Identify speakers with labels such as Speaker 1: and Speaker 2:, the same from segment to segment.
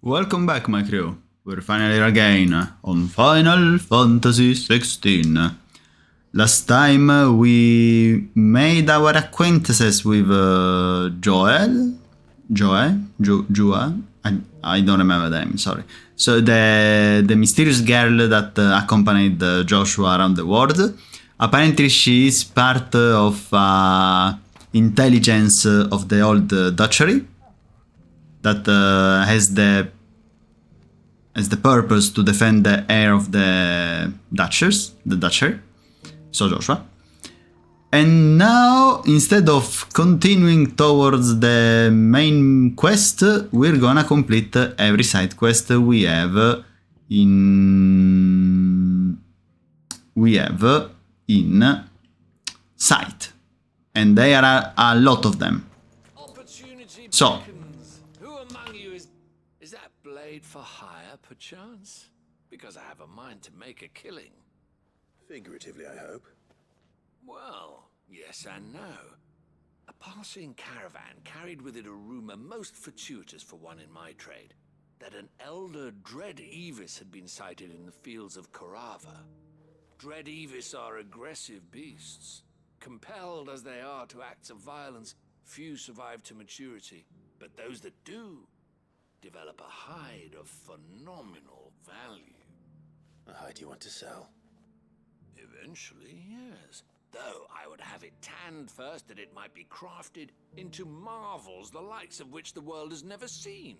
Speaker 1: Welcome back, my crew. We're finally here again on Final Fantasy XVI. Last time we made our acquaintances with Joel? Joa? I don't remember the name, sorry. So the mysterious girl that accompanied Joshua around the world. Apparently she is part of intelligence of the old duchy that has the purpose to defend the heir of the duchy, so Joshua. And now, instead of continuing towards the main quest, we're gonna complete every side quest we have in sight, and there are a lot of them. So.
Speaker 2: For hire, perchance? Because I have a mind to make a killing.
Speaker 3: Figuratively, I hope.
Speaker 2: Well, yes and no. A passing caravan carried with it a rumor most fortuitous for one in my trade, that an elder Dread Evis had been sighted in the fields of Karava. Dread Evis are aggressive beasts. Compelled as they are to acts of violence, few survive to maturity, but those that do develop a hide of phenomenal value.
Speaker 3: A hide you want to sell?
Speaker 2: Eventually, yes. Though I would have it tanned first that it might be crafted into marvels the likes of which the world has never seen.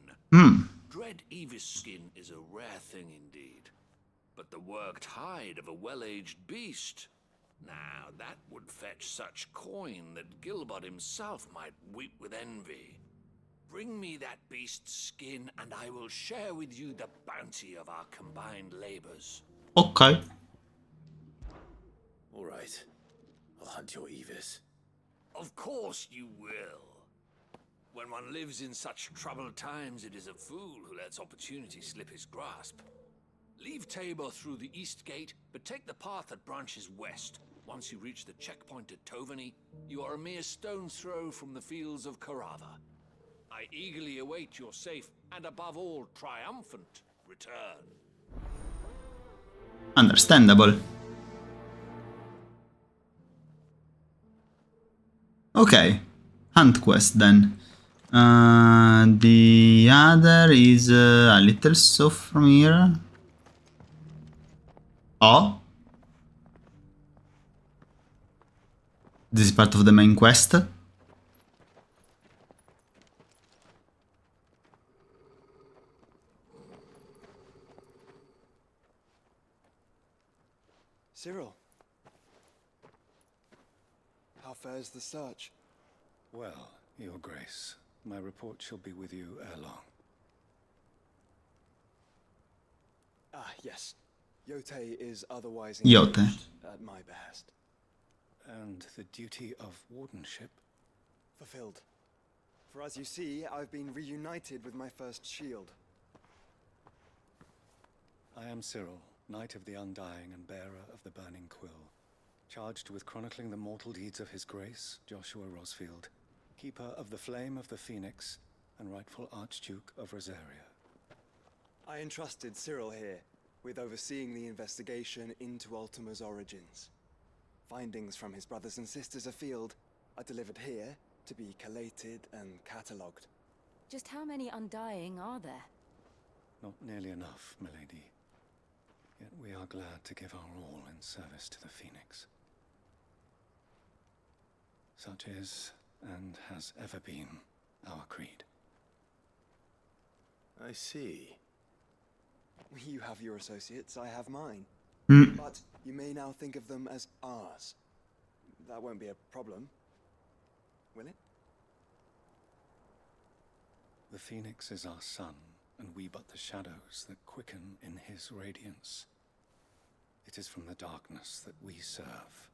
Speaker 2: Dread Evis skin is a rare thing indeed. But the worked hide of a well-aged beast, now that would fetch such coin that Gilbert himself might weep with envy. Bring me that beast's skin, and I will share with you the bounty of our combined labors.
Speaker 1: Okay.
Speaker 3: All right. I'll hunt your Evis.
Speaker 2: Of course you will. When one lives in such troubled times, it is a fool who lets opportunity slip his grasp. Leave Tabor through the east gate, but take the path that branches west. Once you reach the checkpoint at Tovani, you are a mere stone's throw from the fields of Karava. I eagerly await your safe and, above all, triumphant return.
Speaker 1: Understandable. Okay, hunt quest then. The other is a little south from here. Oh? This is part of the main quest.
Speaker 4: Cyril, how fares the search?
Speaker 5: Well, Your Grace, my report shall be with you ere long.
Speaker 4: Ah, yes. Yote is otherwise
Speaker 1: Yote.
Speaker 4: engaged at my behest.
Speaker 5: And the duty of wardenship?
Speaker 4: Fulfilled. For as you see, I've been reunited with my first shield.
Speaker 5: I am Cyril, Knight of the Undying and bearer of the Burning Quill, charged with chronicling the mortal deeds of His Grace, Joshua Rosfield, keeper of the Flame of the Phoenix and rightful Archduke of Rosaria.
Speaker 4: I entrusted Cyril here with overseeing the investigation into Ultima's origins. Findings from his brothers and sisters afield are delivered here to be collated and catalogued.
Speaker 6: Just how many Undying are there?
Speaker 5: Not nearly enough, milady. Yet we are glad to give our all in service to the Phoenix. Such is, and has ever been, our creed.
Speaker 3: I see.
Speaker 4: You have your associates, I have mine.
Speaker 1: Hmm.
Speaker 4: But you may now think of them as ours. That won't be a problem, will it?
Speaker 5: The Phoenix is our sun, and we but the shadows that quicken in his radiance. It is from the darkness that we serve,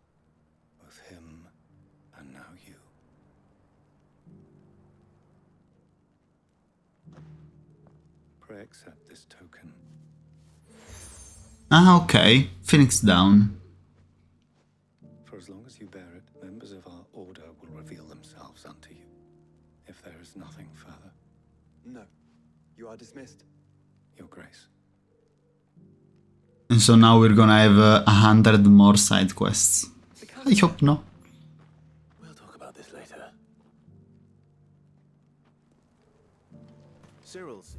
Speaker 5: both him and now you. Pray accept this token.
Speaker 1: Ah, okay. Phoenix down.
Speaker 5: For as long as you bear it, members of our order will reveal themselves unto you. If there is nothing further.
Speaker 4: No. You are dismissed.
Speaker 5: Your Grace.
Speaker 1: And so now we're gonna have 100 more side quests. I hope no.
Speaker 3: We'll talk about this later. Cyril's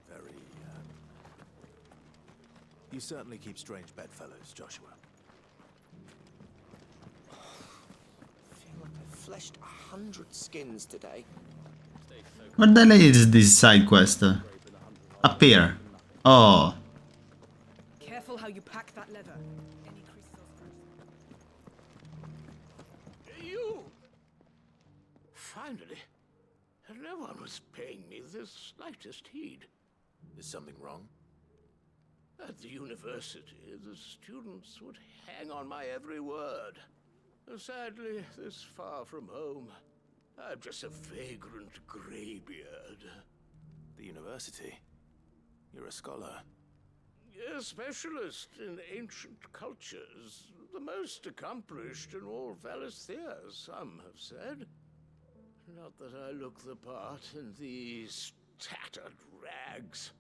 Speaker 3: very. You certainly keep strange bedfellows, Joshua.
Speaker 7: I feel like I've fleshed 100 skins today.
Speaker 1: Where the hell is this side quest? Up here. Oh.
Speaker 8: Careful how you pack that leather. Any crystals
Speaker 2: You! Finally. No one was paying me the slightest heed.
Speaker 3: Is something wrong?
Speaker 2: At the university, the students would hang on my every word. Sadly, this far from home, I'm just a vagrant graybeard.
Speaker 3: The university? You're a scholar.
Speaker 2: A specialist in ancient cultures, the most accomplished in all Valisthea, some have said. Not that I look the part in these tattered rags.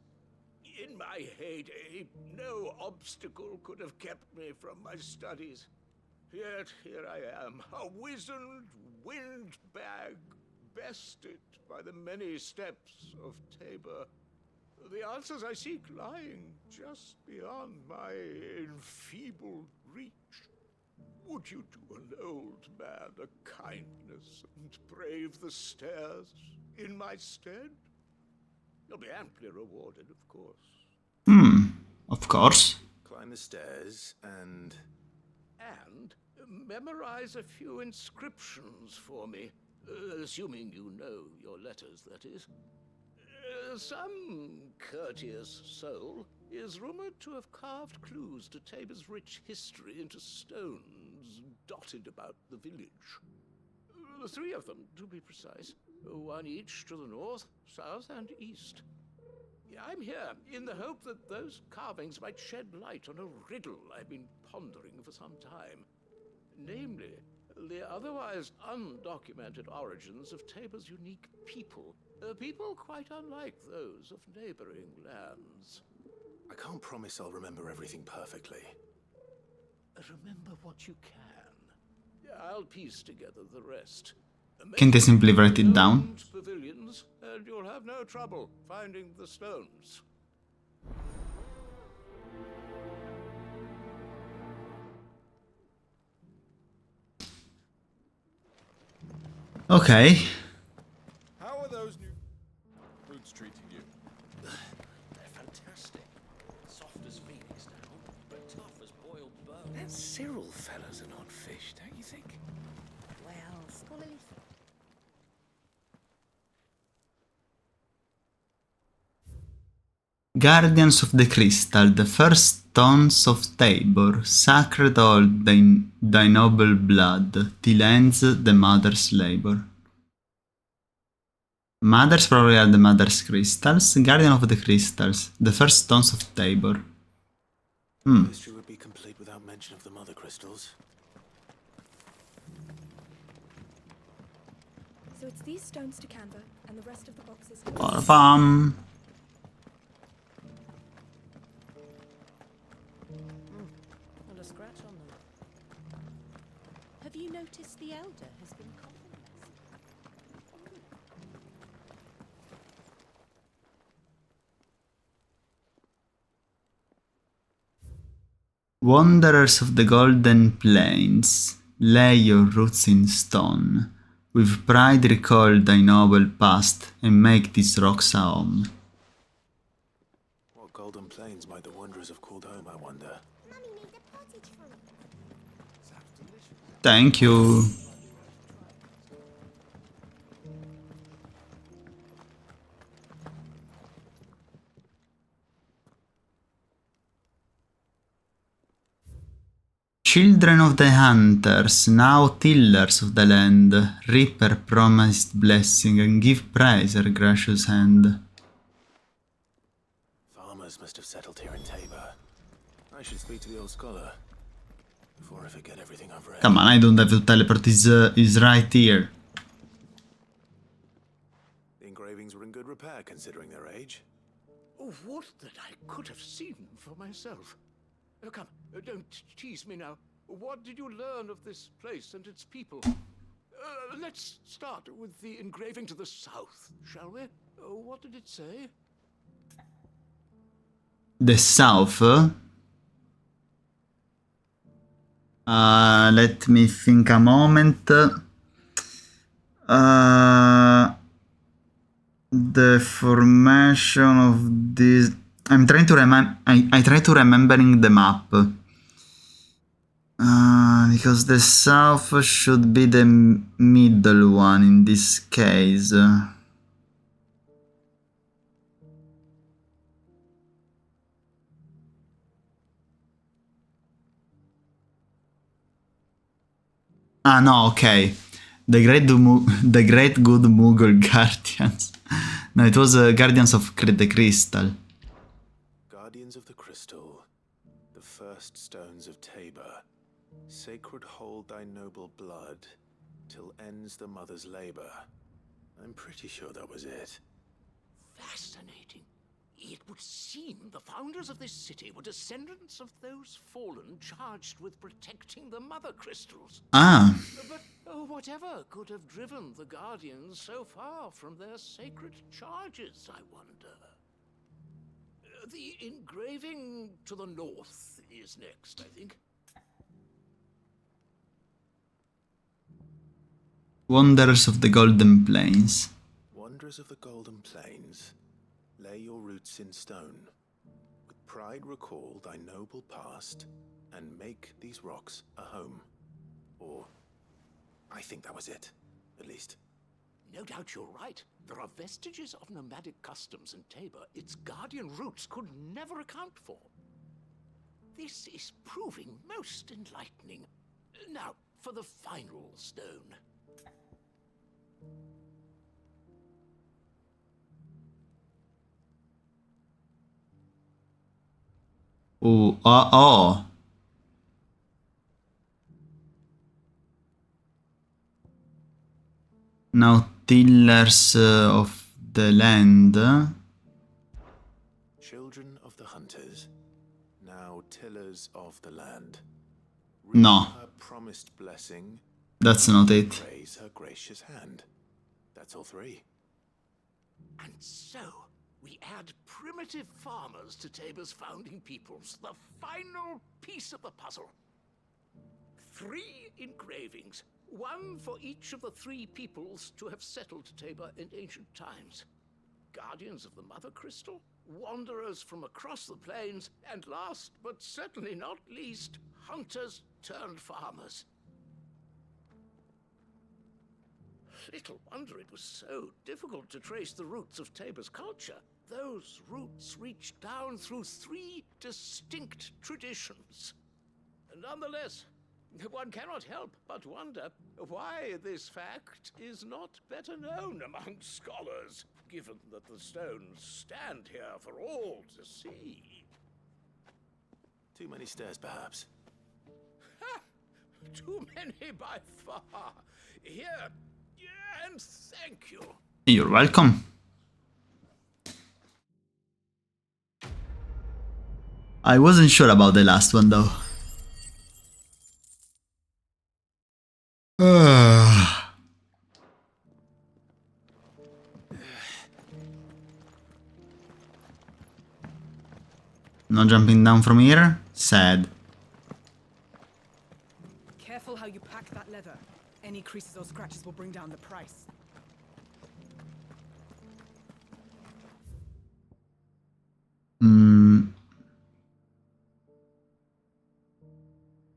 Speaker 2: In my heyday, no obstacle could have kept me from my studies. Yet here I am, a wizened windbag, bested by the many steps of Tabor. The answers I seek lying just beyond my enfeebled reach. Would you do an old man a kindness and brave the stairs in my stead? You'll be amply rewarded, of course.
Speaker 1: Of course.
Speaker 3: Climb the stairs and.
Speaker 2: And memorize a few inscriptions for me, assuming you know your letters, that is. Some courteous soul is rumored to have carved clues to Tabor's rich history into stones dotted about the village. 3 of them, to be precise. 1 each to the north, south, and east. I'm here in the hope that those carvings might shed light on a riddle I've been pondering for some time. Namely, the otherwise undocumented origins of Tabor's unique people. People quite unlike those of neighboring lands.
Speaker 3: I can't promise I'll remember everything perfectly.
Speaker 2: Remember what you can. I'll piece together the rest.
Speaker 1: Can't they simply write it down?
Speaker 2: Owned pavilions, and you'll have no trouble finding the stones.
Speaker 1: Okay.
Speaker 9: How are those new roots treating you?
Speaker 7: They're fantastic. Soft as phoenix down, but tough as boiled bone. That Cyril fellow's an odd fish, don't you think?
Speaker 6: Well, scholarly.
Speaker 1: Guardians of the Crystal, the first stones of Tabor, sacred hold thy noble blood, till ends the mother's labor. Mothers probably are the mother's crystals, guardian of the crystals, the first stones of Tabor.
Speaker 3: History would be complete without mention of the mother crystals.
Speaker 8: So it's these stones to Canva, and the rest of the boxes.
Speaker 1: Bam.
Speaker 6: Not a scratch on them.
Speaker 8: Have you noticed the elder has been compromised?
Speaker 1: Wanderers of the Golden Plains, lay your roots in stone. With pride recall thy noble past, and make these rocks a home.
Speaker 3: What golden plains might the wanderers have called home, I wonder?
Speaker 1: Thank you. Children of the hunters, now tillers of the land, reap her promised blessing and give praise her gracious hand.
Speaker 3: Farmers must have settled here in Tabor. I should speak to the old scholar before I forget everything I've read.
Speaker 1: Come on, I don't have to teleport, is right here.
Speaker 3: The engravings were in good repair considering their age.
Speaker 2: Would that I could have seen for myself. Come, don't tease me now. What did you learn of this place and its people? Let's start with the engraving to the south, shall we? What did it say?
Speaker 1: The south? Let me think a moment. The formation of this... I'm trying to remember... I try to remembering the map. Because the south should be the middle one in this case. Ah, no, okay. The Great Good Mughal Guardians. No, it was Guardians of the Crystal.
Speaker 3: Guardians of the Crystal, the first stones of Tabor. Sacred hold thy noble blood, till ends the mother's labor. I'm pretty sure that was it.
Speaker 2: Fascinating. It would seem the founders of this city were descendants of those fallen charged with protecting the mother crystals.
Speaker 1: Ah.
Speaker 2: But whatever could have driven the Guardians so far from their sacred charges, I wonder? The engraving to the north is next, I think.
Speaker 1: Wonders of the Golden Plains.
Speaker 3: Wonders of the Golden Plains. Lay your roots in stone. With pride recall thy noble past, and make these rocks a home. Or, I think that was it, at least.
Speaker 2: No doubt you're right. There are vestiges of nomadic customs in Tabor its guardian roots could never account for. This is proving most enlightening. Now, for the final stone.
Speaker 1: Oh. Now tillers of the land.
Speaker 3: Children of the hunters, now tillers of the land.
Speaker 1: No.
Speaker 3: Her promised blessing.
Speaker 1: That's not it.
Speaker 3: Raise her gracious hand. That's all three.
Speaker 2: And so, we add primitive farmers to Tabor's founding peoples, the final piece of the puzzle. 3 engravings, one for each of the 3 peoples to have settled Tabor in ancient times. Guardians of the Mother Crystal, wanderers from across the plains, and last but certainly not least, hunters turned farmers. Little wonder it was so difficult to trace the roots of Tabor's culture. Those roots reach down through 3 distinct traditions. Nonetheless, one cannot help but wonder why this fact is not better known among scholars, given that the stones stand here for all to see.
Speaker 3: Too many stairs, perhaps.
Speaker 2: Ha! Too many by far. Here, and thank you.
Speaker 1: You're welcome. I wasn't sure about the last one though. No jumping down from here? Sad.
Speaker 10: Careful how you pack that leather. Any creases or scratches will bring down the price.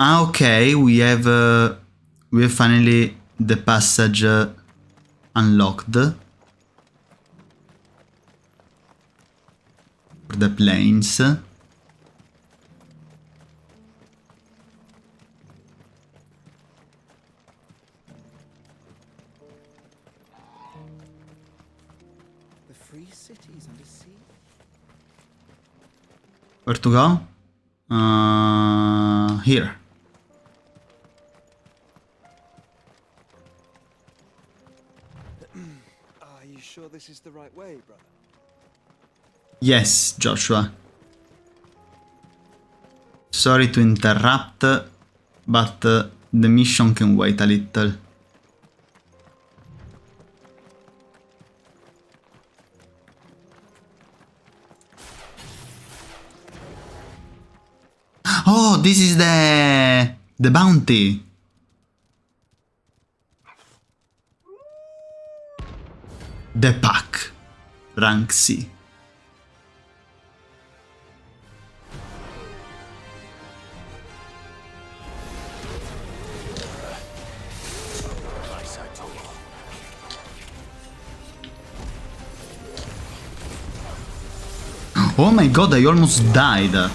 Speaker 1: Okay, we have finally the passage unlocked for the plains.
Speaker 10: The free cities under sea.
Speaker 1: Where to go? Here.
Speaker 4: you sure this is the right way, brother?
Speaker 1: Yes, Joshua. Sorry to interrupt, but the mission can wait a little. Oh, this is the bounty. The pack. Rank C. Oh my god, I almost died.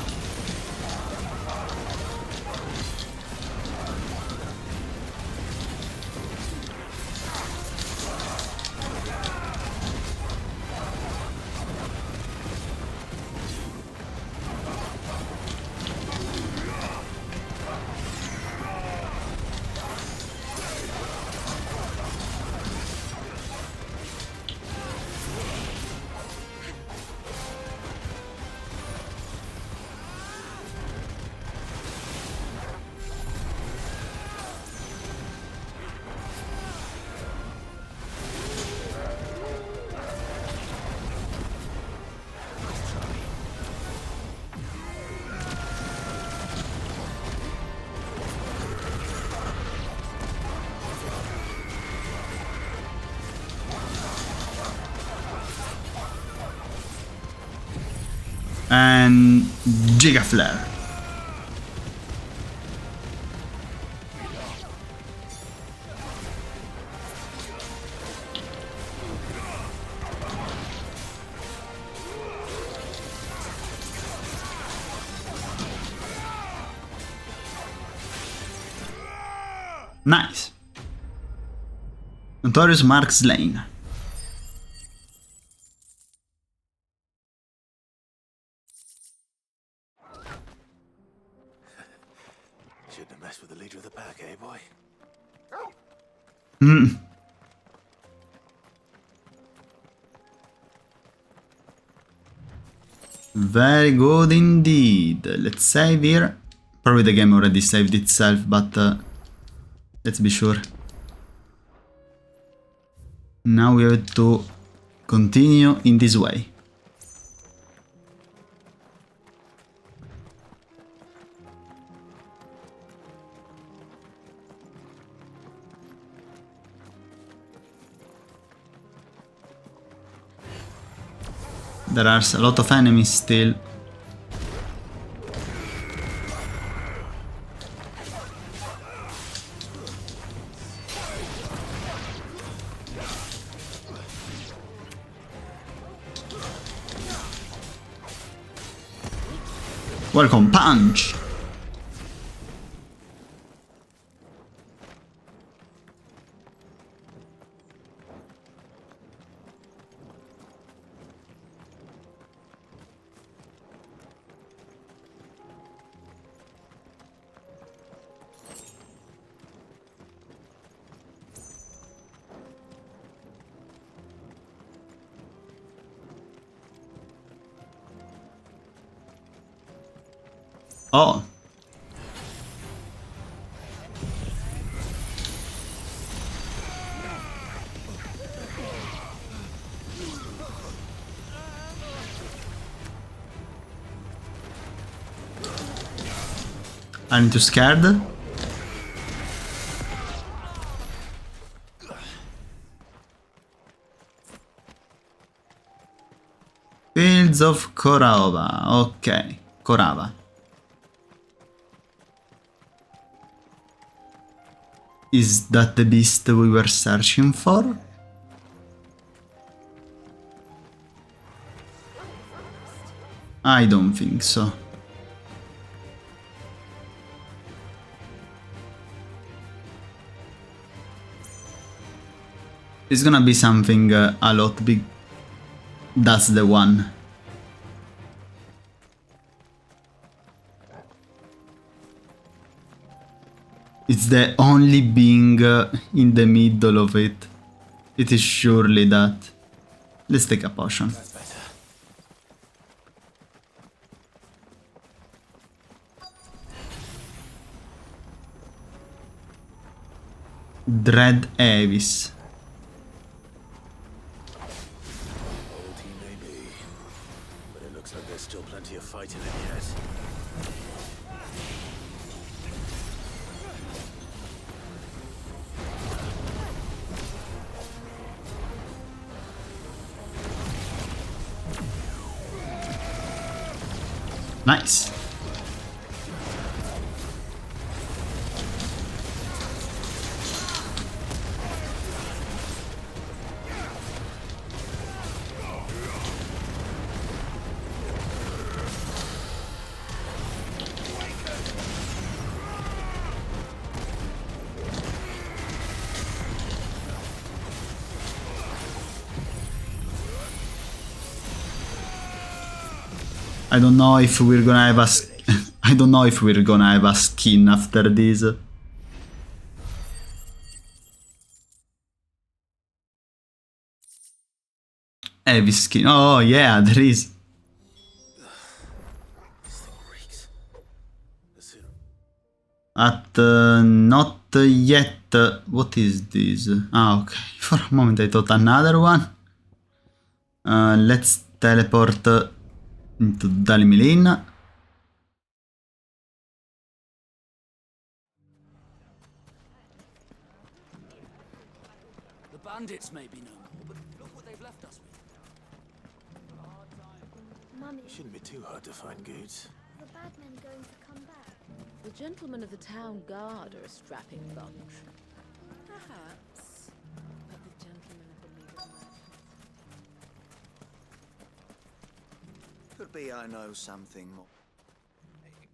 Speaker 1: And Giga Flare. Nice. Notorious Mark slain.
Speaker 3: Shouldn't have messed with the leader of the pack, eh, boy?
Speaker 1: Very good indeed. Let's save here. Probably the game already saved itself, but let's be sure. Now we have to continue in this way. There are a lot of enemies still. Welcome, punch! Oh. Aren't you scared? Fields of Korava. Okay, Korava. Is that the beast we were searching for? I don't think so. It's gonna be something a lot big. That's the one. It's the only being in the middle of it. It is surely that. Let's take a potion.
Speaker 3: That's better.
Speaker 1: Dread Avis.
Speaker 3: Old he may be, but it looks like there's still plenty of fight in him yet.
Speaker 1: Nice. I don't know if we're gonna have a I don't know if we're gonna have a skin after this. Heavy skin. Oh yeah, there is.
Speaker 3: This thing reeks.
Speaker 1: At not yet. What is this? Ah, okay. For a moment I thought another one. Let's teleport into Dalimilin.
Speaker 2: The bandits may be no more, but look what they've left us with.
Speaker 3: It shouldn't be too hard to find goods.
Speaker 8: The bad men going to come back?
Speaker 6: The gentlemen of the town guard are a strapping bunch. Perhaps. But the gentlemen of the League of Merchants.
Speaker 11: Could be I know something more.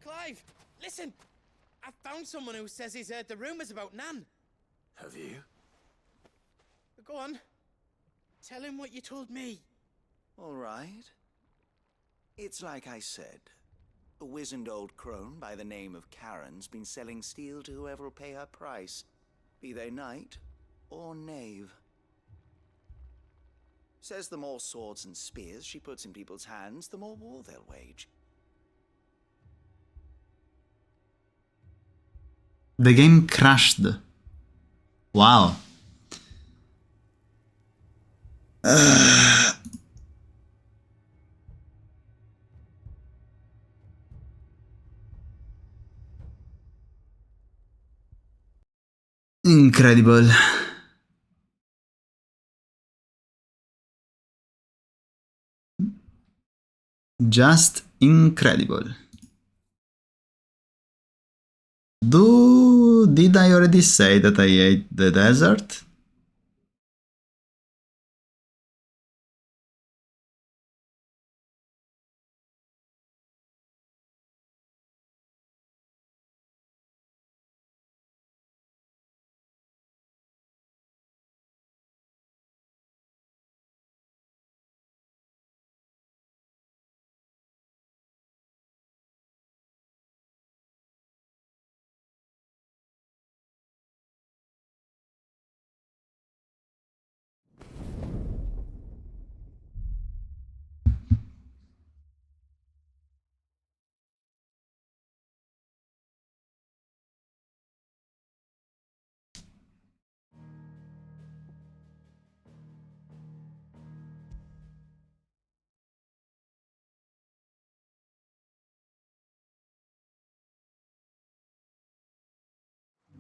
Speaker 7: Clive, listen! I found someone who says he's heard the rumors about Nan.
Speaker 3: Have you?
Speaker 7: Go on. Tell him what you told me.
Speaker 11: All right. It's like I said. A wizened old crone by the name of Karen's been selling steel to whoever will pay her price, be they knight or knave. Says the more swords and spears she puts in people's hands, the more war they'll wage.
Speaker 1: The game crashed. Wow. Incredible. Just incredible. Did I already say that I hate the desert?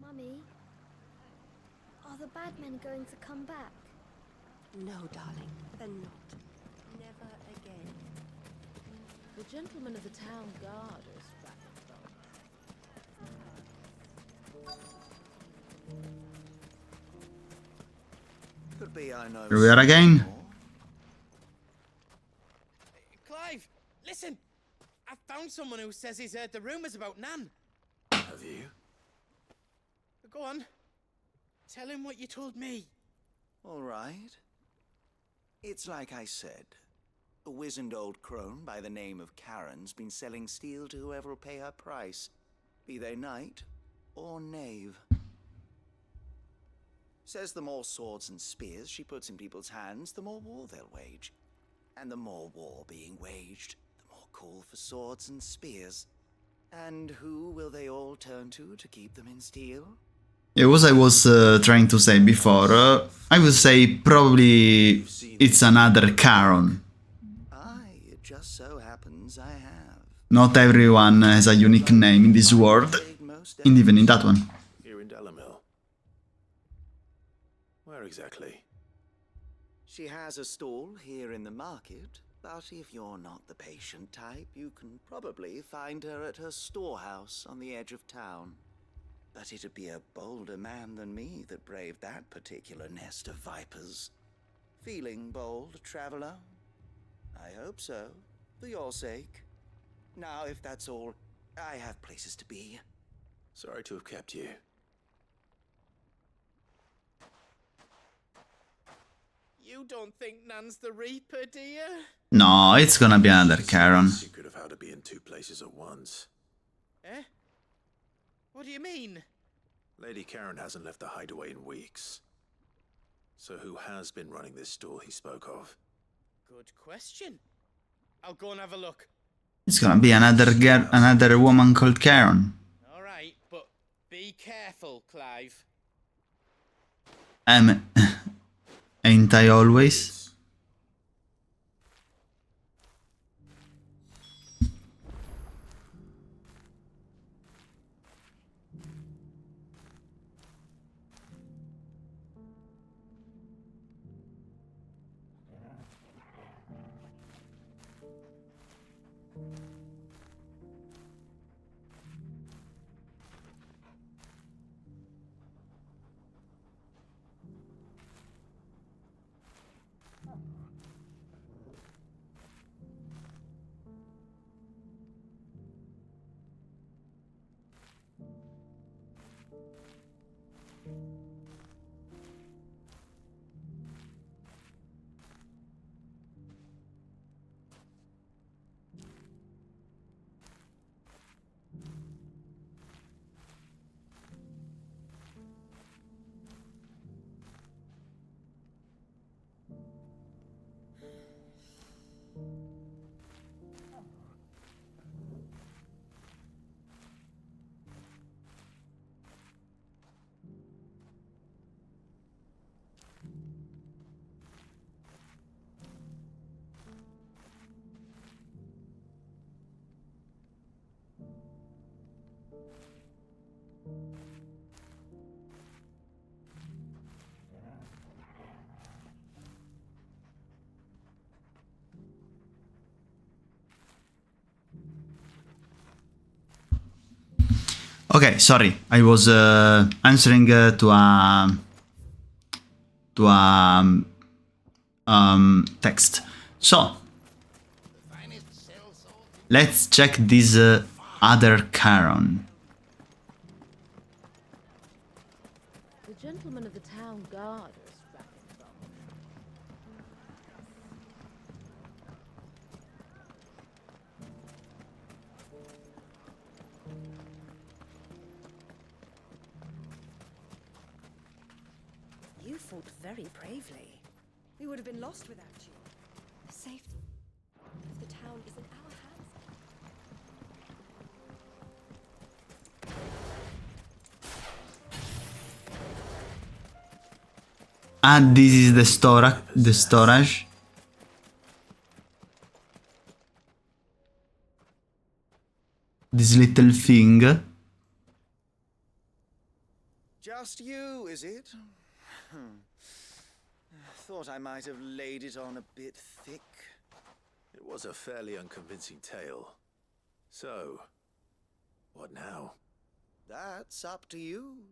Speaker 8: Mummy, are the bad men going to come back?
Speaker 6: No, darling, they're not. Never again. The gentlemen of the town guard are a strapping bunch.
Speaker 11: Could be I know.
Speaker 1: Here we are again.
Speaker 11: more.
Speaker 7: Clive, listen! I found someone who says he's heard the rumors about Nan.
Speaker 3: Have you?
Speaker 7: Go on. Tell him what you told me.
Speaker 11: All right. It's like I said. A wizened old crone by the name of Karen's been selling steel to whoever will pay her price, be they knight or knave. Says the more swords and spears she puts in people's hands, the more war they'll wage. And the more war being waged, the more call for swords and spears. And who will they all turn to keep them in steel?
Speaker 1: Yeah, what I was trying to say before, I would say probably it's another Charon.
Speaker 11: Aye, it just so happens I have.
Speaker 1: Not everyone has a unique name in this world, and even in that one.
Speaker 3: Here in Delamil. Where exactly?
Speaker 11: She has a stall here in the market, but if you're not the patient type, you can probably find her at her storehouse on the edge of town. But it'd be a bolder man than me that braved that particular nest of vipers. Feeling bold, traveler? I hope so, for your sake. Now, if that's all, I have places to be.
Speaker 3: Sorry to have kept you.
Speaker 7: You don't think Nan's the Reaper, do you?
Speaker 1: No, it's gonna be another Charon.
Speaker 3: Secret of how to be in two places at once.
Speaker 7: Eh? What do you mean?
Speaker 3: Lady Karen hasn't left the hideaway in weeks. So who has been running this stall he spoke of?
Speaker 7: Good question. I'll go and have a look.
Speaker 1: It's gonna be another woman called Charon.
Speaker 7: Alright, but be careful, Clive.
Speaker 1: Ain't I always? Okay, sorry, I was answering to a text. So let's check this other Charon.
Speaker 6: The gentleman of the town guard is strapping from.
Speaker 10: You fought very bravely. We would have been lost without you.
Speaker 8: The safety of the town is in our hands.
Speaker 1: And this is the storage. This little thing.
Speaker 11: Just you, is it? Thought I might have laid it on a bit thick.
Speaker 3: It was a fairly unconvincing tale. So, what now?
Speaker 11: That's up to you.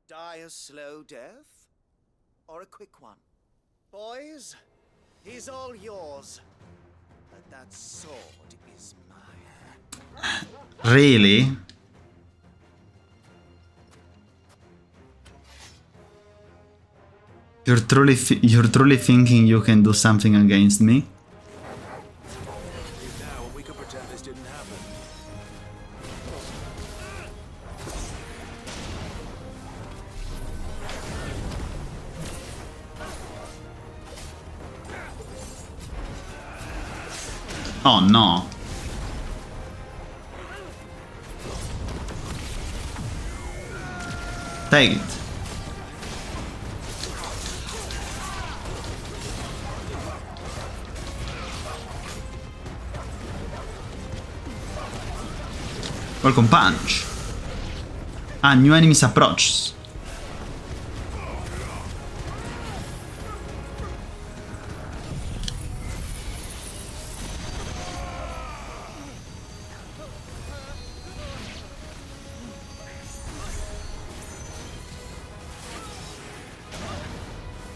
Speaker 11: Die a slow death, or a quick one. Boys, he's all yours. But that sword is mine.
Speaker 1: Really? You're truly thinking you can do something against me?
Speaker 3: Now we could pretend this didn't happen.
Speaker 1: Oh no. Take it. Welcome punch. Ah, new enemies approach.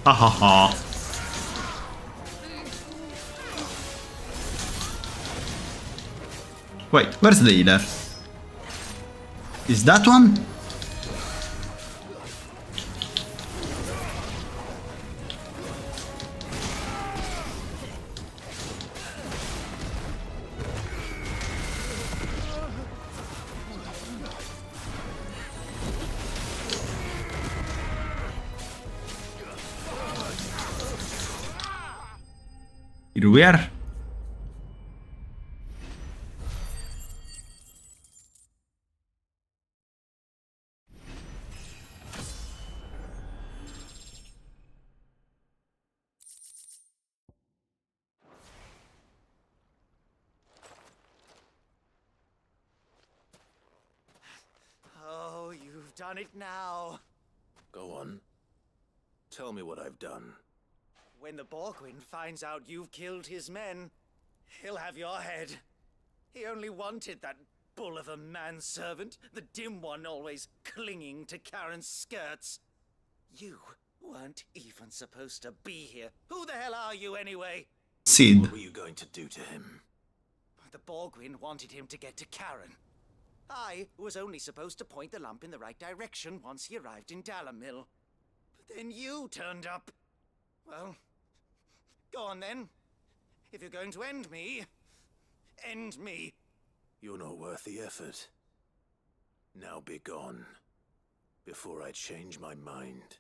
Speaker 1: Ha ha ha. Wait, where's the healer? Is that one? Here we are.
Speaker 11: Oh, you've done it now.
Speaker 3: Go on. Tell me what I've done.
Speaker 11: When the Borgwyn finds out you've killed his men, he'll have your head. He only wanted that bull of a manservant, the dim one always clinging to Karen's skirts. You weren't even supposed to be here. Who the hell are you anyway?
Speaker 1: Sid.
Speaker 3: What were you going to do to him?
Speaker 11: The Borgwyn wanted him to get to Karen. I was only supposed to point the lamp in the right direction once he arrived in Dalamil. But then you turned up. Well, go on then. If you're going to end me, end me.
Speaker 3: You're not worth the effort. Now be gone, before I change my mind.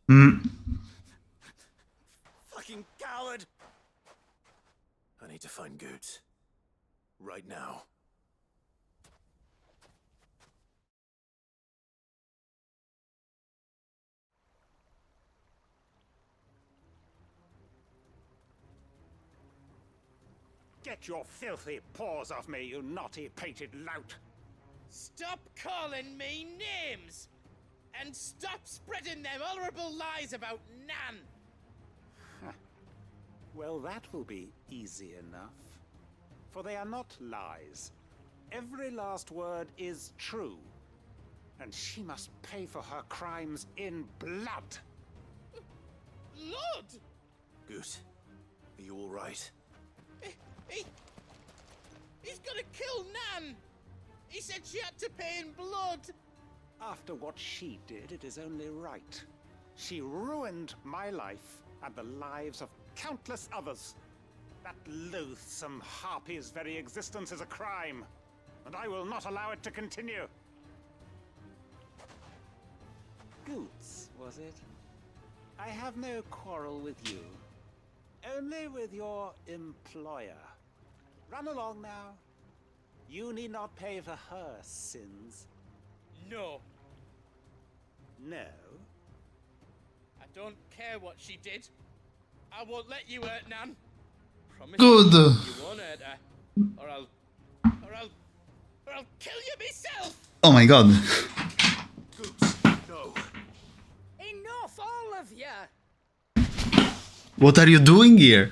Speaker 11: Fucking coward!
Speaker 3: I need to find Goots. Right now.
Speaker 12: Get your filthy paws off me, you naughty painted lout!
Speaker 13: Stop calling me names! And stop spreading them horrible lies about Nan!
Speaker 12: Well, that will be easy enough. For they are not lies. Every last word is true. And she must pay for her crimes in blood.
Speaker 13: Lord!
Speaker 3: Goot, are you all right?
Speaker 13: He's gonna kill Nan! He said she had to pay in blood!
Speaker 12: After what she did, it is only right. She ruined my life and the lives of countless others. That loathsome harpy's very existence is a crime, and I will not allow it to continue. Goots, was it? I have no quarrel with you. Only with your employer. Run along now. You need not pay for her sins.
Speaker 13: No.
Speaker 12: No?
Speaker 13: I don't care what she did. I won't let you hurt Nan. Promise
Speaker 1: Good.
Speaker 13: You won't hurt her. Or I'll kill you myself!
Speaker 1: Oh my god.
Speaker 3: Goots, no.
Speaker 13: Enough, all of you!
Speaker 1: What are you doing here?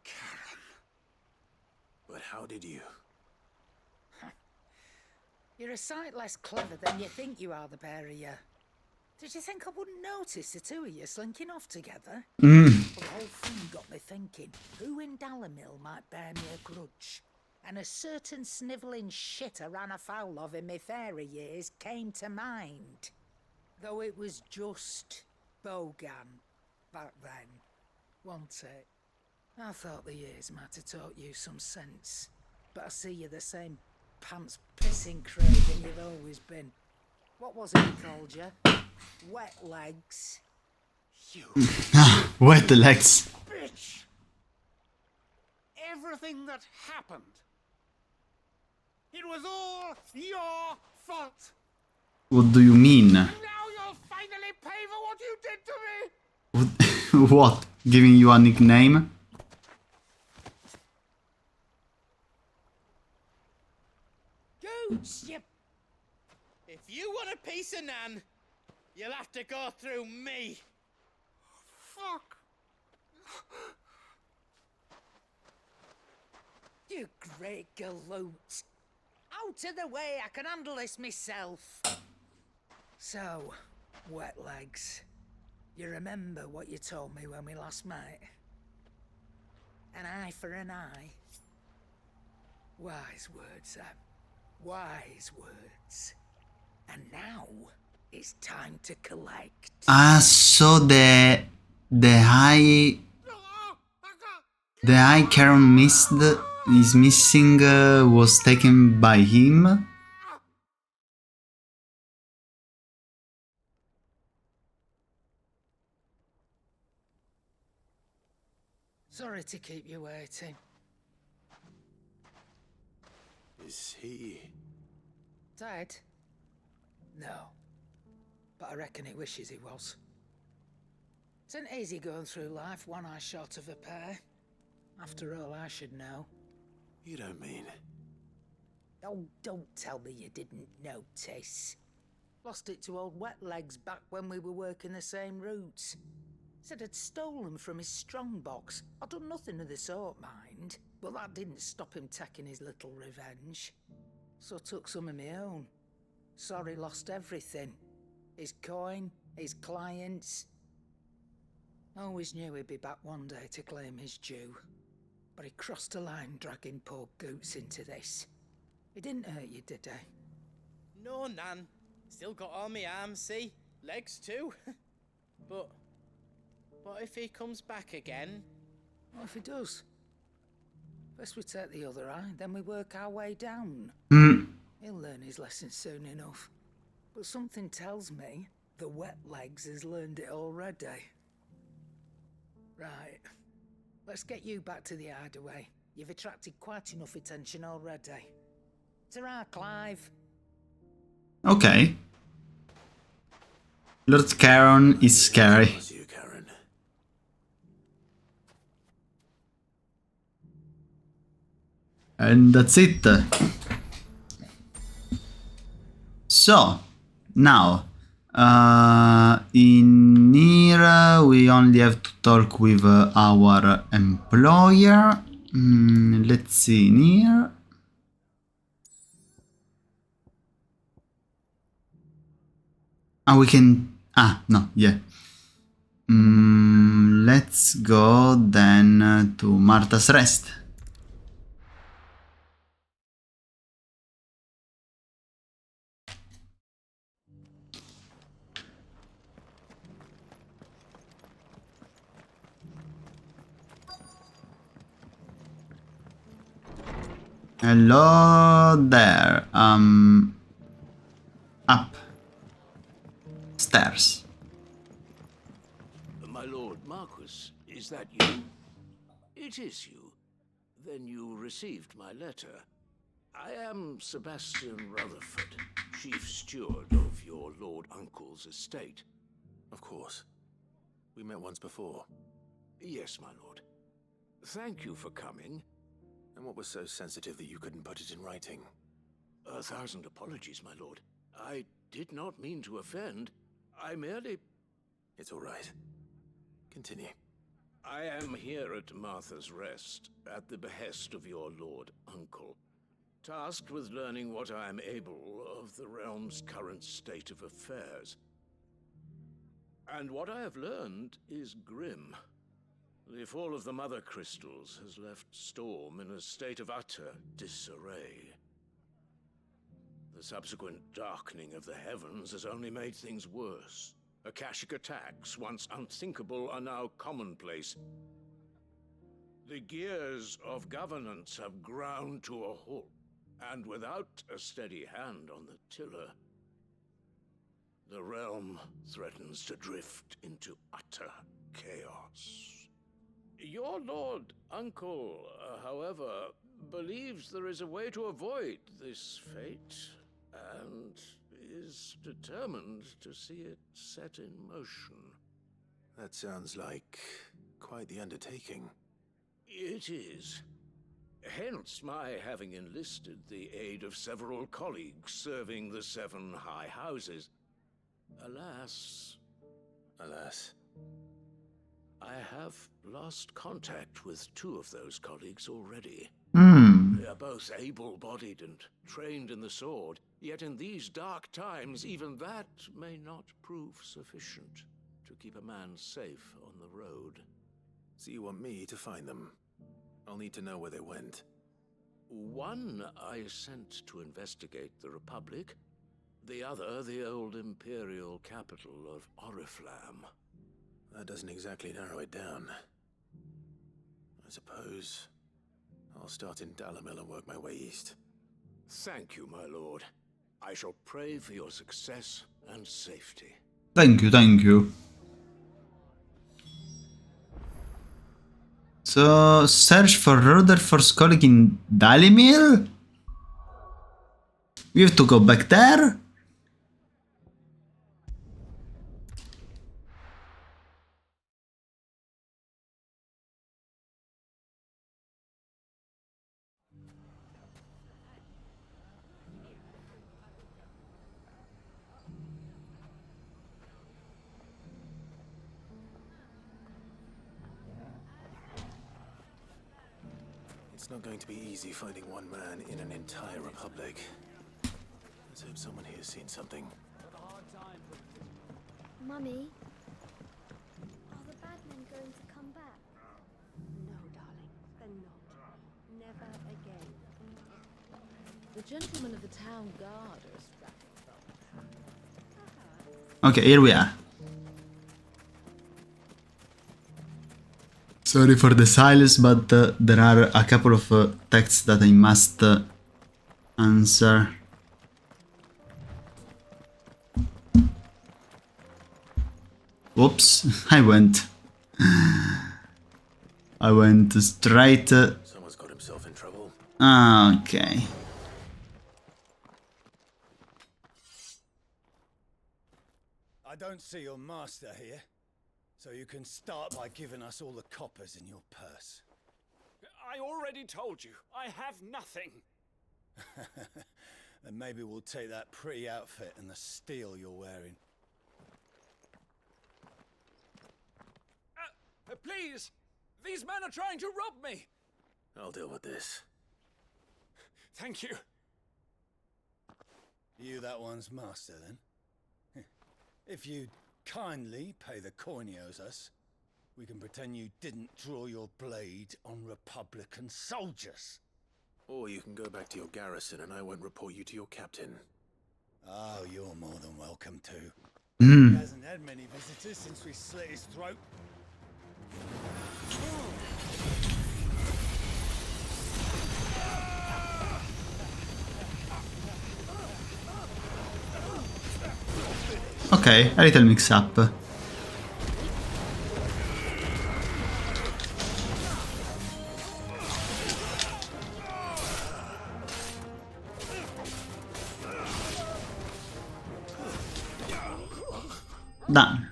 Speaker 3: Karen. But how did you?
Speaker 14: You're a sight less clever than you think you are, the pair of you. Did you think I wouldn't notice the two of you slinking off together? Well, the whole thing got me thinking, who in Dalamil might bear me a grudge? And a certain snivelling shit I ran afoul of in my fairy years came to mind. Though it was just Bogan back then, wasn't it? I thought the years might have taught you some sense, but I see you're the same pants-pissing craven you've always been. What was it he called you? Wet legs.
Speaker 11: You
Speaker 1: Wet legs.
Speaker 11: bitch! Every
Speaker 12: everything that happened. It was all your fault.
Speaker 1: What do you mean?
Speaker 12: Now you'll finally pay for what you did to me.
Speaker 1: What? Giving you a nickname?
Speaker 13: Gooch, if you want a piece of Nan, you'll have to go through me.
Speaker 12: Fuck.
Speaker 14: You great galoot. Out of the way, I can handle this myself. So, wet legs. You remember what you told me when we last met? An eye for an eye. Wise words, Sam. Wise words. And now, it's time to collect.
Speaker 1: Ah, so the eye Karen missed is missing was taken by him.
Speaker 14: Sorry to keep you waiting.
Speaker 3: Is he...
Speaker 14: Dead? No. But I reckon he wishes he was. It's not easy going through life one eye short of a pair. After all, I should know.
Speaker 3: You don't mean...
Speaker 14: Oh, don't tell me you didn't notice. Lost it to old Wet Legs back when we were working the same routes. Said I'd stolen from his strongbox. I'd done nothing of the sort, mind. But that didn't stop him taking his little revenge. So took some of my own. Sorry, lost everything. His coin, his clients. Always knew he'd be back one day to claim his due. But he crossed a line dragging poor Goots into this. He didn't hurt you, did he?
Speaker 13: No, Nan. Still got all my arms, see? Legs too. But what if he comes back again?
Speaker 14: What if he does? First we take the other eye, then we work our way down. He'll learn his lesson soon enough. But something tells me the Wet Legs has learned it already. Right. Let's get you back to the hideaway. You've attracted quite enough attention already. Ta-ra, Clive.
Speaker 1: Okay. Lord Charon is scary. And that's it. So, now, in here we only have to talk with our employer. Let's see in here. We can... no, yeah. Let's go then to Martha's Rest. Hello there. Up. Stairs.
Speaker 2: My lord Marquis, is that you? It is you. Then you received my letter. I am Sebastian Rutherford, chief steward of your lord uncle's estate.
Speaker 3: Of course. We met once before.
Speaker 2: Yes, my lord. Thank you for coming.
Speaker 3: And what was so sensitive that you couldn't put it in writing?
Speaker 2: 1,000 apologies, my lord. I did not mean to offend. I merely...
Speaker 3: It's all right. Continue.
Speaker 2: I am here at Martha's Rest, at the behest of your lord uncle, tasked with learning what I am able of the realm's current state of affairs. And what I have learned is grim. The fall of the Mother Crystals has left Storm in a state of utter disarray. The subsequent darkening of the heavens has only made things worse. Akashic attacks, once unthinkable, are now commonplace. The gears of governance have ground to a halt, and without a steady hand on the tiller, the realm threatens to drift into utter chaos. Your Lord Uncle, however, believes there is a way to avoid this fate, and is determined to see it set in motion.
Speaker 3: That sounds like quite the undertaking.
Speaker 2: It is. Hence my having enlisted the aid of several colleagues serving the 7 high houses. Alas...
Speaker 3: Alas.
Speaker 2: I have lost contact with 2 of those colleagues already. They are both able-bodied and trained in the sword, yet in these dark times even that may not prove sufficient to keep a man safe on the road.
Speaker 3: So you want me to find them? I'll need to know where they went.
Speaker 2: One I sent to investigate the Republic, the other the old Imperial capital of Oriflamme.
Speaker 3: That doesn't exactly narrow it down. I suppose I'll start in Dalamil and work my way east.
Speaker 2: Thank you, my lord. I shall pray for your success and safety.
Speaker 1: Thank you, thank you. So, search for Rutherford's colleague in Dalimil? We have to go back there?
Speaker 3: It's not going to be easy finding one man in an entire republic. Let's hope someone here has seen something.
Speaker 8: Mummy, are the bad men going to come back?
Speaker 6: No, darling, they're not. Never again. The gentlemen of the town guard are strapping from.
Speaker 1: Okay, here we are. Sorry for the silence, but there are a couple of texts that I must answer. Whoops, I went straight.
Speaker 3: Someone's got himself in trouble.
Speaker 1: Okay.
Speaker 5: I don't see your master here, so you can start by giving us all the coppers in your purse.
Speaker 12: I already told you, I have nothing.
Speaker 5: Then maybe we'll take that pretty outfit and the steel you're wearing.
Speaker 12: Please! These men are trying to rob me!
Speaker 3: I'll deal with this.
Speaker 12: Thank you.
Speaker 5: You that one's master, then? If you'd kindly pay the coin he owes us, we can pretend you didn't draw your blade on Republican soldiers.
Speaker 3: Or you can go back to your garrison and I won't report you to your captain.
Speaker 5: Oh, you're more than welcome to.
Speaker 1: Mm.
Speaker 5: He hasn't had many visitors since we slit his throat.
Speaker 1: Okay, a little mix up. Done.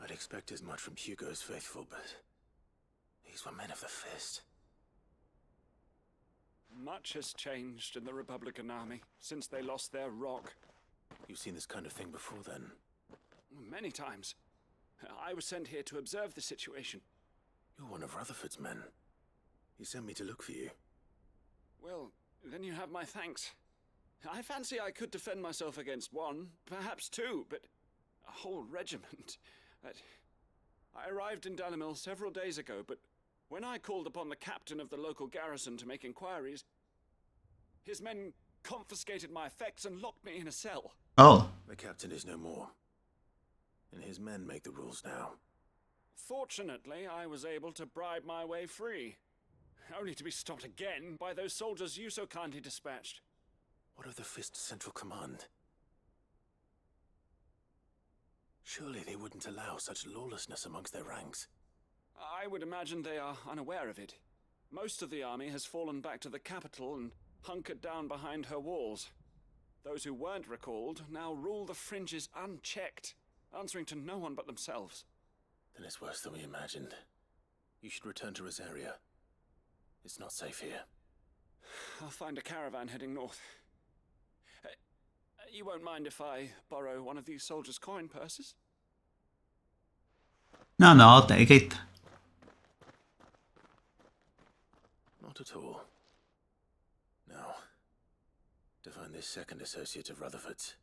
Speaker 3: I'd expect as much from Hugo's faithful, but these were men of the fist.
Speaker 12: Much has changed in the Republican army since they lost their rock.
Speaker 3: You've seen this kind of thing before, then?
Speaker 12: Many times. I was sent here to observe the situation.
Speaker 3: You're one of Rutherford's men. He sent me to look for you.
Speaker 12: Well, then you have my thanks. I fancy I could defend myself against one, perhaps two, but a whole regiment. I arrived in Dalamil several days ago, but when I called upon the captain of the local garrison to make inquiries, his men confiscated my effects and locked me in a cell.
Speaker 1: Oh.
Speaker 3: The captain is no more, and his men make the rules now.
Speaker 12: Fortunately, I was able to bribe my way free.
Speaker 15: only to be stopped again by those soldiers you so kindly dispatched.
Speaker 3: What of the Fist's Central Command? Surely they wouldn't allow such lawlessness amongst their ranks.
Speaker 15: I would imagine they are unaware of it. Most of the army has fallen back to the capital and hunkered down behind her walls. Those who weren't recalled now rule the fringes unchecked, answering to no one but themselves.
Speaker 3: Then it's worse than we imagined. You should return to Rosaria. It's not safe here.
Speaker 15: I'll find a caravan heading north. You won't mind if I borrow one of these soldiers' coin purses?
Speaker 1: No, no, take it.
Speaker 3: Not at all. Now, to find this second associate of Rutherford's.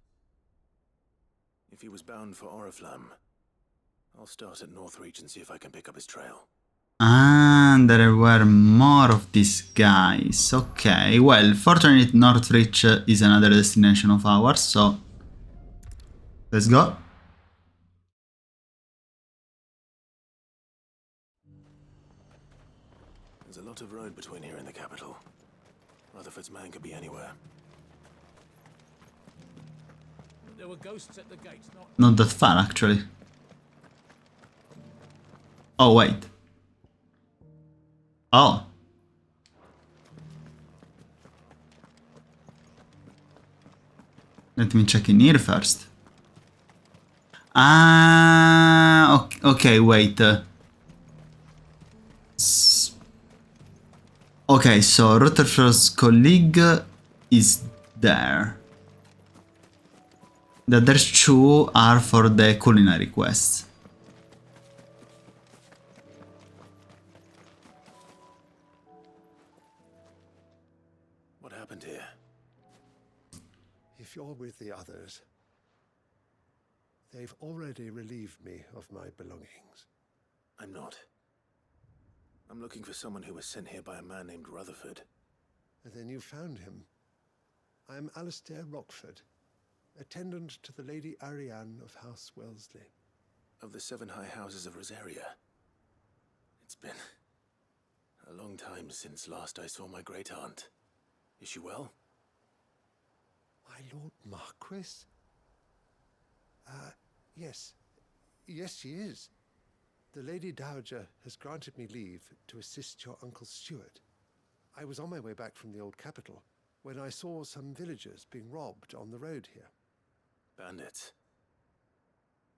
Speaker 3: If he was bound for Oriflamme, I'll start at Northreach and see if I can pick up his trail.
Speaker 1: And there were more of these guys. Okay, well, fortunately Northreach is another destination of ours, so let's go.
Speaker 3: There's a lot of road between here and the capital. Rutherford's man could be anywhere.
Speaker 7: There were ghosts at the gates,
Speaker 1: Not that far, actually. Oh, wait. Oh. Let me check in here first. Ah, okay, wait. Okay, so Rutherford's colleague is there. The other two are for the culinary quests.
Speaker 3: What happened here?
Speaker 16: If you're with the others, they've already relieved me of my belongings.
Speaker 3: I'm not. I'm looking for someone who was sent here by a man named Rutherford.
Speaker 16: And then you found him. I'm Alistair Rockford, attendant to the Lady Ariane of House Wellesley.
Speaker 3: Of the 7 high houses of Rosaria. It's been a long time since last I saw my great-aunt. Is she well?
Speaker 16: My Lord Marquis? Yes. Yes, she is. The Lady Dowager has granted me leave to assist your Uncle Stuart. I was on my way back from the old capital when I saw some villagers being robbed on the road here.
Speaker 3: Bandits?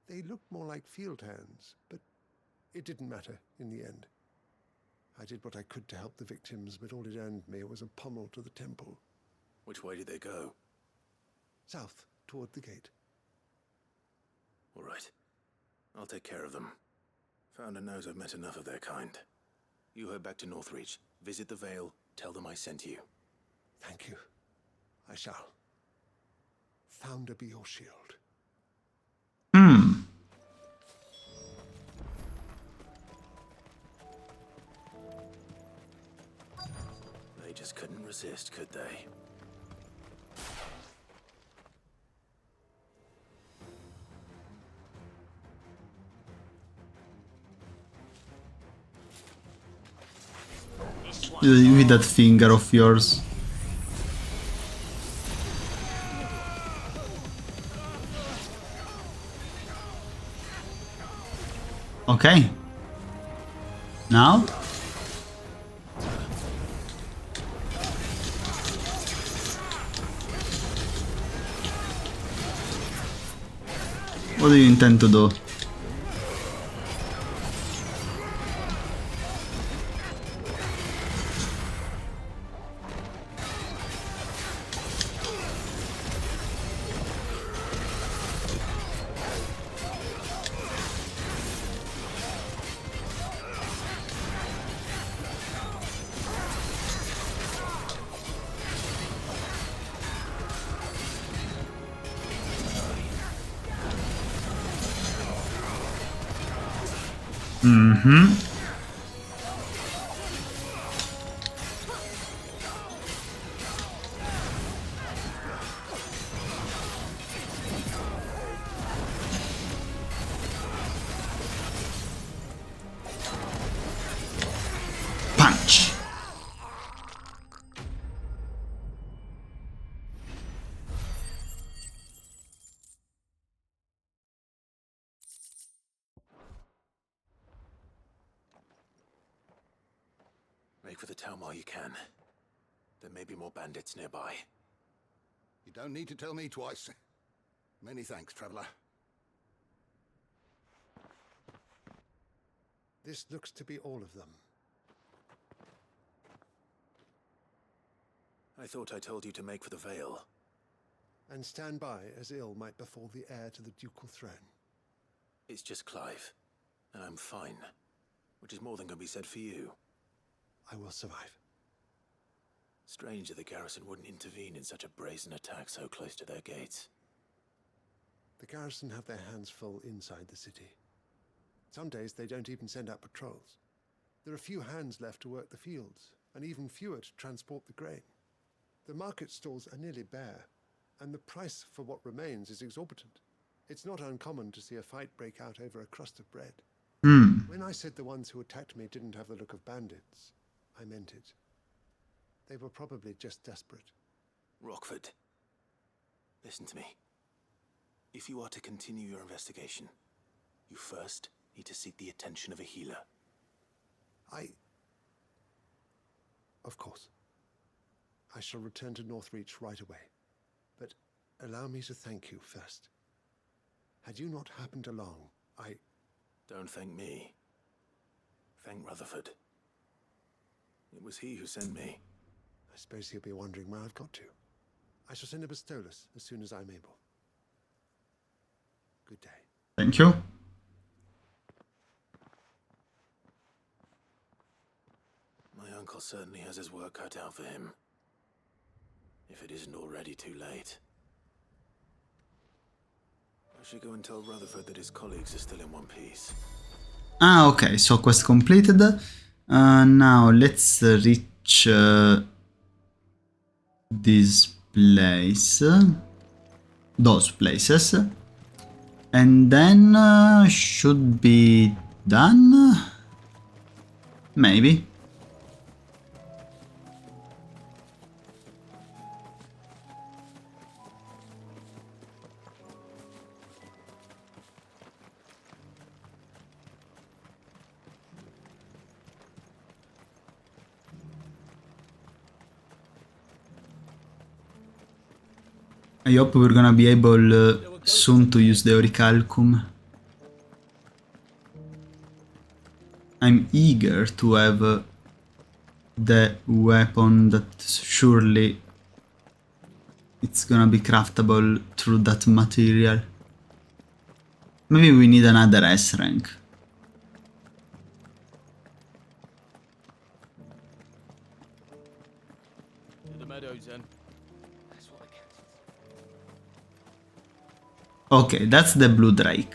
Speaker 16: They looked more like field hands, but it didn't matter in the end. I did what I could to help the victims, but all it earned me was a pommel to the temple.
Speaker 3: Which way did they go?
Speaker 16: South, toward the gate.
Speaker 3: All right. I'll take care of them. Founder knows I've met enough of their kind. You head back to Northreach, visit the Vale, tell them I sent you.
Speaker 16: Thank you. I shall. Founder be your shield.
Speaker 3: They just couldn't resist, could they?
Speaker 1: With that finger of yours. Okay. Now? What do you intend to do? Punch.
Speaker 3: Make for the town while you can. There may be more bandits nearby.
Speaker 17: You don't need to tell me twice. Many thanks, traveler.
Speaker 16: This looks to be all of them.
Speaker 3: I thought I told you to make for the Vale.
Speaker 16: And stand by as ill might befall the heir to the ducal throne.
Speaker 3: It's just Clive, and I'm fine. Which is more than can be said for you.
Speaker 16: I will survive.
Speaker 3: Strange that the garrison wouldn't intervene in such a brazen attack so close to their gates.
Speaker 16: The garrison have their hands full inside the city. Some days they don't even send out patrols. There are few hands left to work the fields, and even fewer to transport the grain. The market stalls are nearly bare, and the price for what remains is exorbitant. It's not uncommon to see a fight break out over a crust of bread. When I said the ones who attacked me didn't have the look of bandits, I meant it. They were probably just desperate.
Speaker 3: Rockford, listen to me. If you are to continue your investigation, you first need to seek the attention of a healer.
Speaker 16: Of course. I shall return to Northreach right away. But allow me to thank you first. Had you not happened along,
Speaker 3: Don't thank me. Thank Rutherford. It was he who sent me.
Speaker 16: I suppose he'll be wondering where I've got to. I shall send a Bastolus as soon as I'm able. Good day.
Speaker 1: Thank you.
Speaker 3: My uncle certainly has his work cut out for him. If it isn't already too late. I should go and tell Rutherford that his colleagues are still in one piece.
Speaker 1: Ah, okay, so quest completed. Now let's reach this place. Those places. And then should be done? Maybe. I hope we're gonna be able soon to use the Orichalcum. I'm eager to have the weapon that surely it's gonna be craftable through that material. Maybe we need another S rank.
Speaker 7: To the meadows then.
Speaker 1: Okay, that's the blue drake.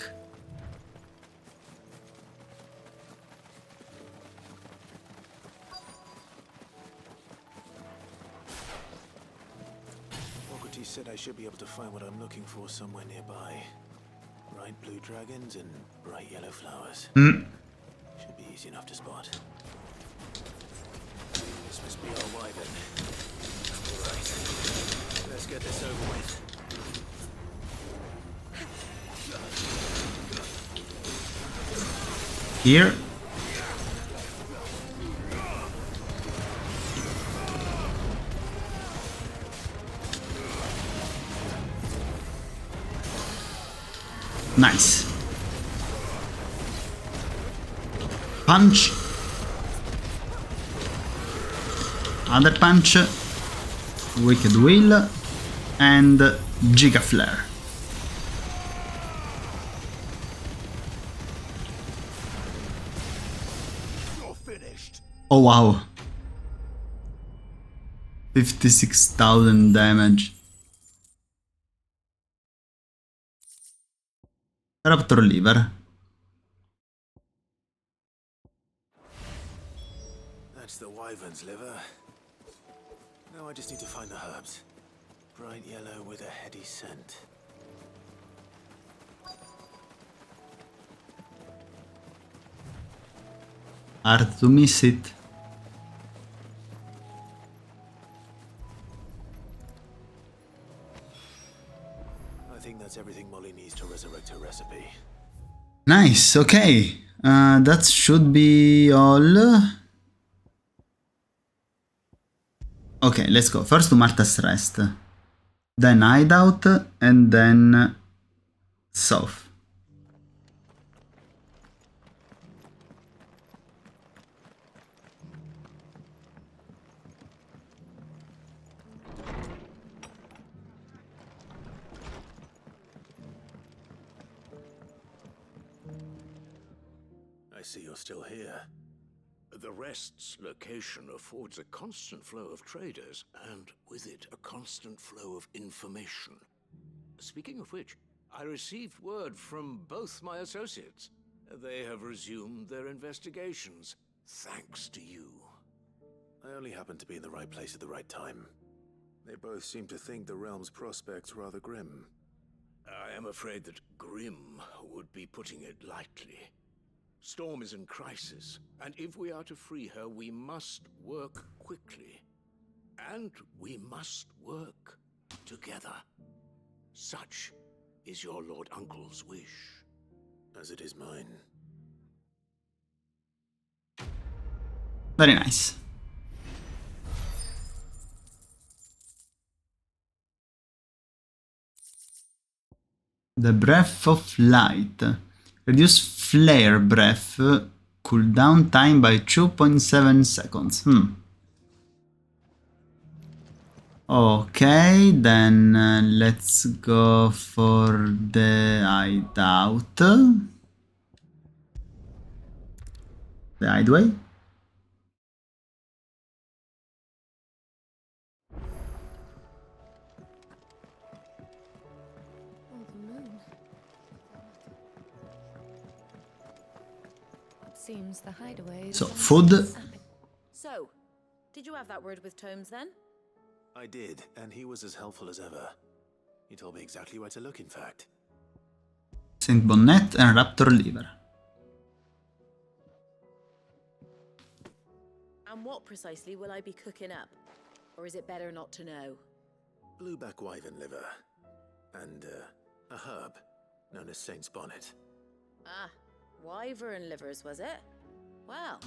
Speaker 3: Socrates said I should be able to find what I'm looking for somewhere nearby. Bright blue dragons and bright yellow flowers. Should be easy enough to spot. This must be our wyvern. Alright, let's get this over with.
Speaker 1: Here. Nice. Punch. Other punch. Wicked Will. And Giga Flare. Oh wow. 56,000 damage. Raptor liver.
Speaker 3: That's the wyvern's liver. Now I just need to find the herbs. Bright yellow with a heady scent.
Speaker 1: Hard to miss it.
Speaker 3: I think that's everything Molly needs to resurrect her recipe.
Speaker 1: Nice, okay. That should be all. Okay, let's go. First to Martha's Rest. Then Hideout, and then South.
Speaker 3: I see you're still here.
Speaker 2: The Rest's location affords a constant flow of traders, and with it, a constant flow of information. Speaking of which, I received word from both my associates. They have resumed their investigations, thanks to you.
Speaker 3: I only happened to be in the right place at the right time. They both seem to think the realm's prospects rather grim.
Speaker 2: I am afraid that grim would be putting it lightly. Storm is in crisis, and if we are to free her, we must work quickly. And we must work together. Such is your Lord Uncle's wish.
Speaker 3: As it is mine.
Speaker 1: Very nice. The Breath of Light. Reduce flare breath cooldown time by 2.7 seconds. Okay, then let's go for the Hideout. The Hideaway.
Speaker 6: Seems the hideaway.
Speaker 1: So, food.
Speaker 6: So, did you have that word with Tomes then?
Speaker 3: I did, and he was as helpful as ever. He told me exactly where to look, in fact.
Speaker 1: Saint Bonnet and Raptor Liver.
Speaker 6: And what precisely will I be cooking up? Or is it better not to know?
Speaker 3: Blueback wyvern liver. And, a herb known as Saint's Bonnet.
Speaker 6: Ah, wyvern livers, was it? Well,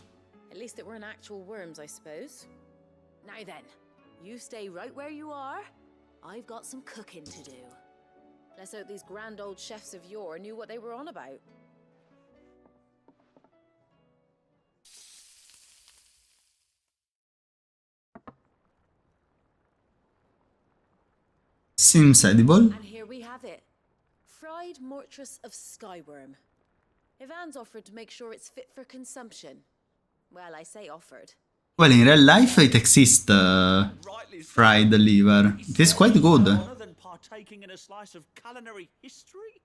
Speaker 6: at least it weren't actual worms, I suppose. Now then, you stay right where you are. I've got some cooking to do. Let's hope these grand old chefs of yore knew what they were on about.
Speaker 1: Seems edible.
Speaker 6: And here we have it. Fried mortress of skyworm. Ivan's offered to make sure it's fit for consumption. Well, I say offered.
Speaker 1: Well, in real life it exists, fried liver. It is quite good.
Speaker 7: Other than partaking in a slice of culinary history?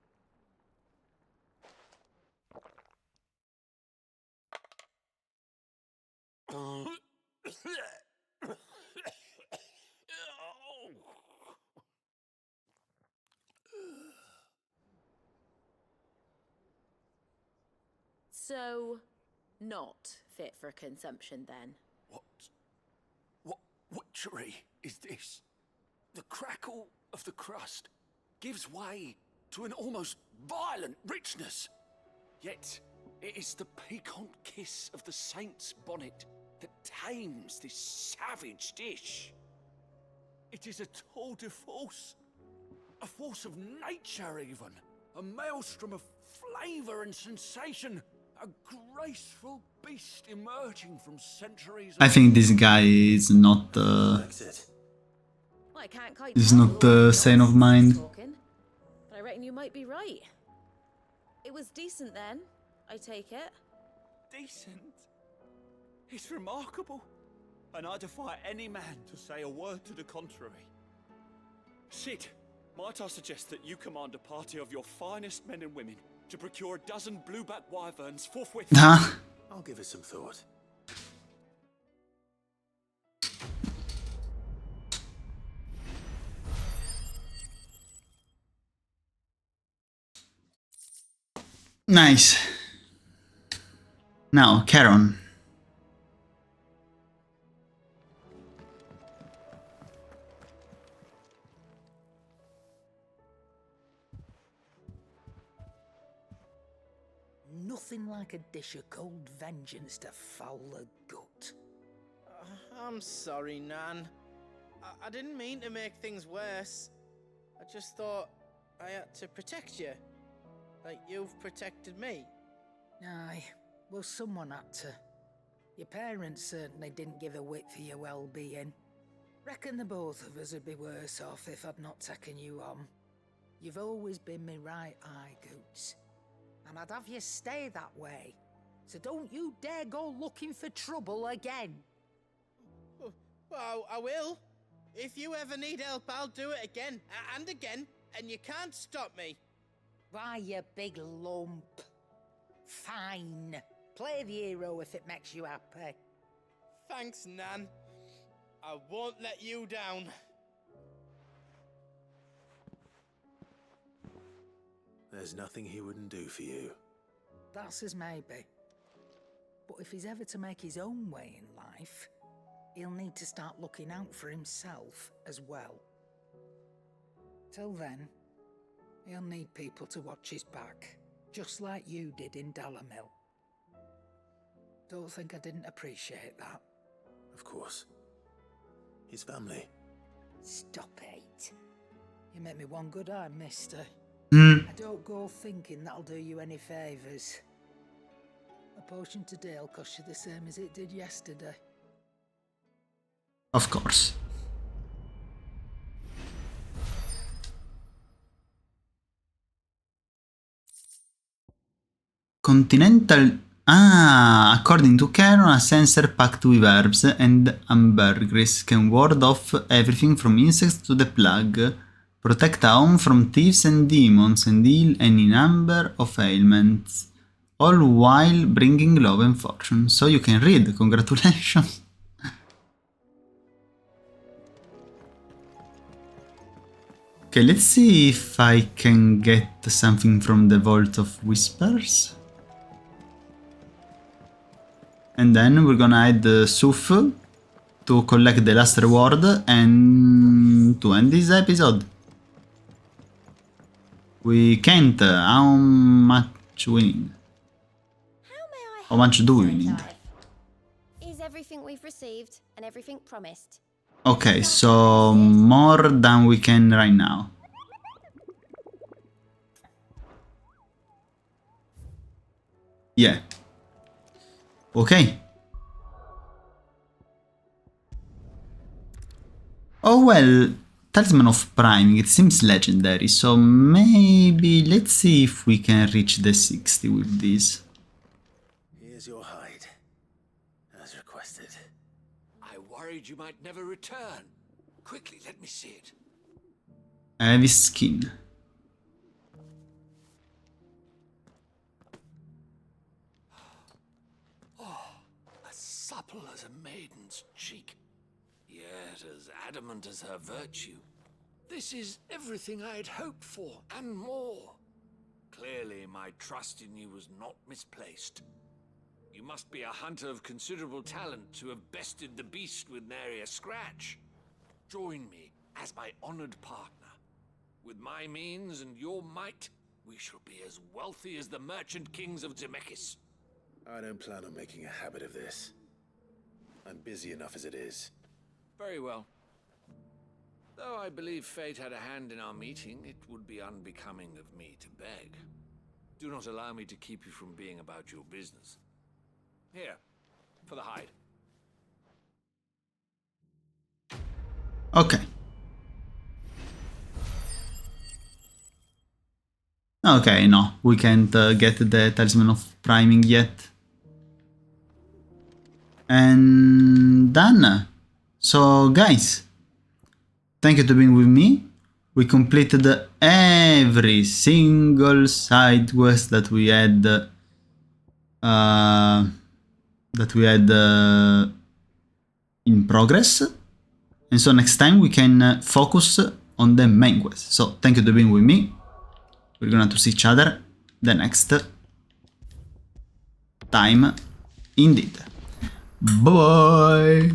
Speaker 6: So, not fit for consumption then?
Speaker 7: What witchery is this? The crackle of the crust gives way to an almost violent richness. Yet, it is the piquant kiss of the saint's bonnet that tames this savage dish. It is a tour de force, a force of nature even, a maelstrom of flavor and sensation, a graceful beast emerging from centuries of...
Speaker 1: I think this guy is not
Speaker 6: Well, I can't quite
Speaker 1: is
Speaker 6: tell
Speaker 1: not
Speaker 6: the way
Speaker 1: sane of
Speaker 6: he's
Speaker 1: mind.
Speaker 6: talking, but I reckon you might be right. It was decent then, I take it.
Speaker 7: Decent? It's remarkable, and I defy any man to say a word to the contrary. Sid, might I suggest that you command a party of your finest men and women to procure a dozen blueback wyverns forthwith?
Speaker 3: I'll give it some thought.
Speaker 1: Nice. Now, Charon.
Speaker 14: Nothing like a dish of cold vengeance to foul the gut.
Speaker 13: I'm sorry, Nan. I didn't mean to make things worse. I just thought I had to protect you. Like you've protected me.
Speaker 14: Aye, well, someone had to. Your parents certainly didn't give a whit for your well-being. Reckon the both of us would be worse off if I'd not taken you on. You've always been me right eye, Goots. And I'd have you stay that way. So don't you dare go looking for trouble again.
Speaker 13: Well, I will. If you ever need help, I'll do it again and again, and you can't stop me.
Speaker 14: Why, you big lump. Fine. Play the hero if it makes you happy.
Speaker 13: Thanks, Nan. I won't let you down.
Speaker 3: There's nothing he wouldn't do for you.
Speaker 14: That's as maybe. But if he's ever to make his own way in life, he'll need to start looking out for himself as well. Till then, he'll need people to watch his back, just like you did in Dalamil. Don't think I didn't appreciate that.
Speaker 3: Of course. His family.
Speaker 14: Stop it. You make me one good eye, mister.
Speaker 1: Mm.
Speaker 14: I don't go thinking that'll do you any favours. A potion today'll cost you the same as it did yesterday.
Speaker 1: Of course. Continental... Ah, according to Charon, a sensor packed with herbs and ambergris can ward off everything from insects to the plague, protect a home from thieves and demons, and heal any number of ailments, all while bringing love and fortune. So you can read, congratulations! Okay, let's see if I can get something from the Vault of Whispers. And then we're gonna add the Suf to collect the last reward and to end this episode. We can't. How much we need? How much do we need?
Speaker 8: Is everything we've received and everything promised?
Speaker 1: Okay, so more than we can right now. Yeah. Okay. Oh well, Talisman of Priming, it seems legendary, so maybe let's see if we can reach the 60 with this.
Speaker 3: Here's your hide, as requested.
Speaker 2: I worried you might never return. Quickly, let me see it.
Speaker 1: Heavy skin.
Speaker 2: As supple as a maiden's cheek, yet as adamant as her virtue. This is everything I had hoped for, and more. Clearly, my trust in you was not misplaced. You must be a hunter of considerable talent to have bested the beast with nary a scratch. Join me as my honored partner. With my means and your might, we shall be as wealthy as the merchant kings of Zemeckis.
Speaker 3: I don't plan on making a habit of this. I'm busy enough as it is.
Speaker 2: Very well. Though I believe fate had a hand in our meeting, it would be unbecoming of me to beg. Do not allow me to keep you from being about your business. Here, for the hide.
Speaker 1: Okay. Okay, no, we can't get the Talisman of Priming yet. And done. So guys, thank you for being with me. We completed every single side quest that we had in progress. And so next time we can focus on the main quest. So thank you for being with me. We're gonna to see each other the next time indeed. Bye bye.